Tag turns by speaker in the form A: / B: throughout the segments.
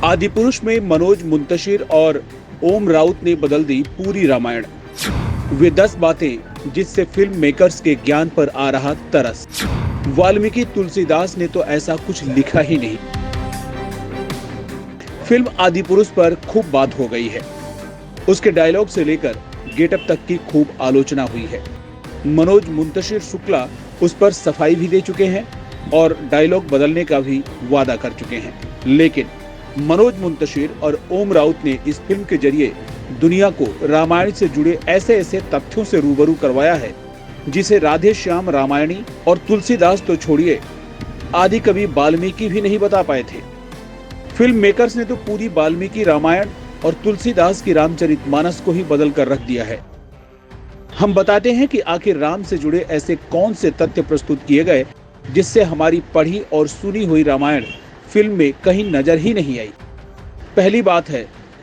A: आदिपुरुष में मनोज मुंतशिर और ओम राउत ने बदल दी पूरी रामायण। वे 10 बातें जिससे फिल्म मेकर्स के ज्ञान पर आ रहा तरस। वाल्मीकि तुलसीदास ने तो ऐसा कुछ लिखा ही नहीं। फिल्म आदिपुरुष पर खूब बात हो गई है। उसके डायलॉग से लेकर गेटअप तक की खूब आलोचना हुई है। मनोज मुंतशिर शुक्ला उस पर सफाई भी दे चुके हैं और डायलॉग बदलने का भी वादा कर चुके हैं। लेकिन मनोज मुंतशिर और ओम राउत ने इस फिल्म के जरिए दुनिया को रामायण से जुड़े ऐसे ऐसे तथ्यों से रूबरू करवाया है जिसे राधे श्याम रामायणी और तुलसीदास तो छोड़िए, आदि कवि वाल्मीकि भी नहीं बता पाए थे। फिल्म मेकर्स ने तो पूरी वाल्मीकि रामायण और तुलसीदास की रामचरितमानस को ही बदल कर रख दिया है। हम बताते हैं कि आखिर राम से जुड़े ऐसे कौन से तथ्य प्रस्तुत किए गए जिससे हमारी पढ़ी और सुनी हुई रामायण फिल्म में कहीं नजर ही नहीं आई। पहली बात है,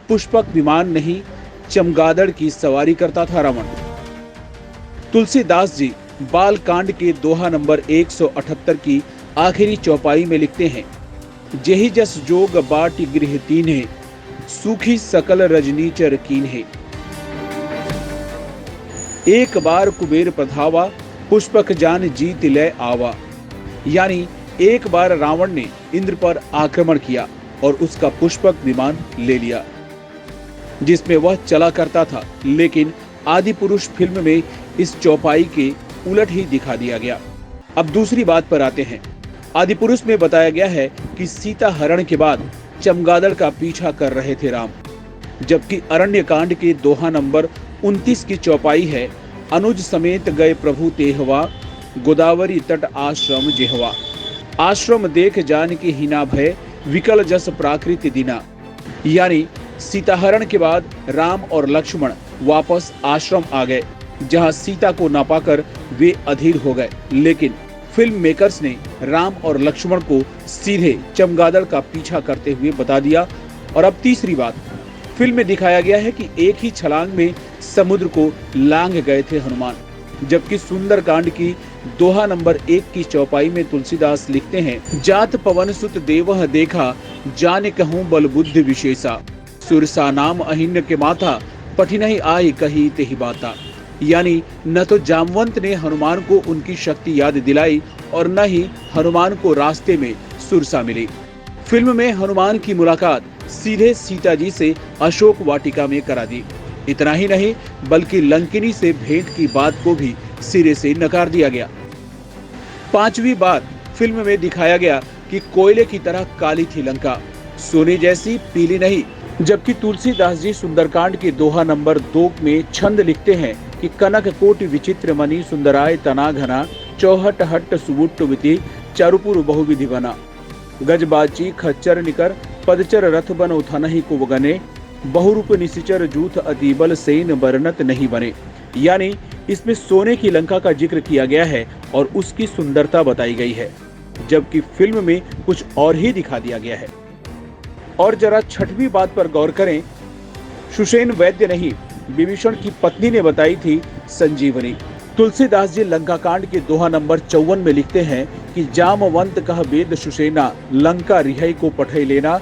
A: पुष्पक विमान नहीं चमगादड़ की सवारी करता था रावण। तुलसीदास जी बाल कांड के दोहा नंबर 178 की आखिरी चौपाई में लिखते हैं, जेहि जस जोग बाट गृह तीन्हे, सूखी सकल रजनी चर कीन्हे। एक बार कुबेर प्रधावा, पुष्पक जान जीत ले आवा। यानी एक बार रावण ने इंद्र पर आक्रमण किया और उसका पुष्पक विमान ले लिया जिसमें वह चला करता था। लेकिन आदिपुरुष फिल्म में इस चौपाई के उलट ही दिखा दिया गया। अब दूसरी बात पर आते हैं। आदिपुरुष में बताया गया है कि सीता हरण के बाद चमगादड़ का पीछा कर रहे थे राम, जबकि अरण्य कांड के दोहा नंबर 29 की चौपाई है, अनुज समेत गए प्रभु तेहवा, गोदावरी तट आश्रम जेहवा। आश्रम देख जान की हिना भय, विकल जस प्राकृति दिना। यानी सीताहरण के बाद राम और लक्ष्मण वापस आश्रम आ गए, जहां सीता को ना पाकर वे अधीर हो गए। लेकिन फिल्म मेकर्स ने राम और लक्ष्मण को सीधे चमगादड़ का पीछा करते हुए बता दिया। और अब तीसरी बात, फिल्म में दिखाया गया है कि एक ही छलांग में समुद्र को लांघ गए थे हनुमान, जबकि सुंदरकांड की दोहा नंबर 1 की चौपाई में तुलसीदास लिखते हैं, जात पवन सुत देवह देखा, जाने कहूँ बल बुद्धि विशेषा, सुरसा नाम अहिन्य के माथा, पठी नहीं आई कही तेहि बाता। यानी न तो जामवंत ने हनुमान को उनकी शक्ति याद दिलाई और न ही हनुमान को रास्ते में सुरसा मिली। फिल्म में हनुमान की मुलाकात सीधे सीता जी से अशोक वाटिका में करा दी। इतना ही नहीं बल्कि लंकिनी से भेंट की बात को भी सिरे से नकार दिया गया। पांचवी बात, फिल्म में दिखाया गया कि कोयले की तरह काली थी लंका, सोने जैसी पीली नहीं। जबकि तुलसीदास जी सुंदरकांड के दोहा नंबर 2 में छंद लिखते हैं कि कनक कोटि विचित्र मणि, सुंदराय तना घना, चौहट हट्ट सुबुट्ट विति, चारुपुर बहुविधि बना। गजबाची खच्चर निकर, पदचर रथ बन उथनहि कुवगने, बहुरूप निशिचर जूथ अतिबल सेन बरनत नहीं बने। यानी इसमें सोने की लंका का जिक्र किया गया है और उसकी सुंदरता बताई गई है, जबकि फिल्म में कुछ और ही दिखा दिया गया है। और जरा छठवीं बात पर गौर करें, सुषेण वैद्य नहीं विभीषण की पत्नी ने बताई थी संजीवनी। तुलसीदास जी लंका कांड के दोहा नंबर 54 में लिखते हैं कि जामवंत कह वेद सुषेना, लंका रिहै को पठै लेना,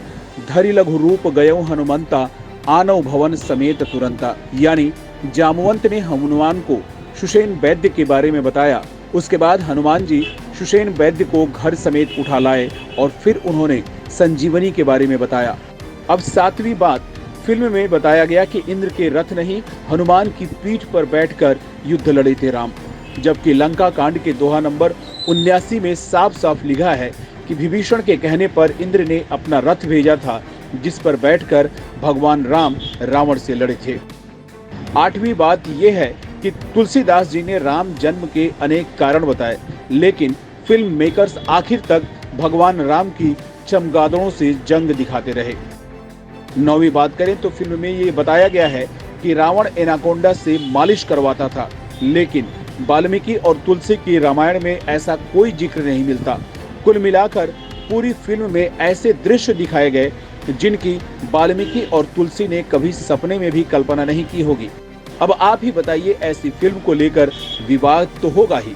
A: धरि लघु रूप गयो हनुमंता, आनव भवन समेत तुरंता। यानी जामवंत ने हनुमान को सुषेण वैद्य के बारे में बताया। उसके बाद हनुमान जी सुषेण वैद्य को घर समेत उठा लाए और फिर उन्होंने संजीवनी के बारे में बताया। अब सातवीं बात, फिल्म में बताया गया कि इंद्र के रथ नहीं हनुमान की पीठ पर बैठकर युद्ध लड़े थे राम, जबकि लंका कांड के दोहा नंबर 79 में साफ साफ लिखा है कि विभीषण के कहने पर इंद्र ने अपना रथ भेजा था जिस पर बैठकर भगवान राम रावण से लड़े थे। आठवीं बात यह है कि तुलसीदास जी ने राम जन्म के अनेक कारण बताए, लेकिन फिल्म मेकर्स आखिर तक भगवान राम की चमगादड़ों से जंग दिखाते रहे। नौवीं बात करें तो फिल्म में ये बताया गया है कि रावण एनाकोंडा से मालिश करवाता था, लेकिन वाल्मीकि और तुलसी की रामायण में ऐसा कोई जिक्र नहीं मिलता। कुल मिलाकर पूरी फिल्म में ऐसे दृश्य दिखाए गए जिनकी वाल्मीकि और तुलसी ने कभी सपने में भी कल्पना नहीं की होगी। अब आप ही बताइए, ऐसी फिल्म को लेकर विवाद तो होगा ही।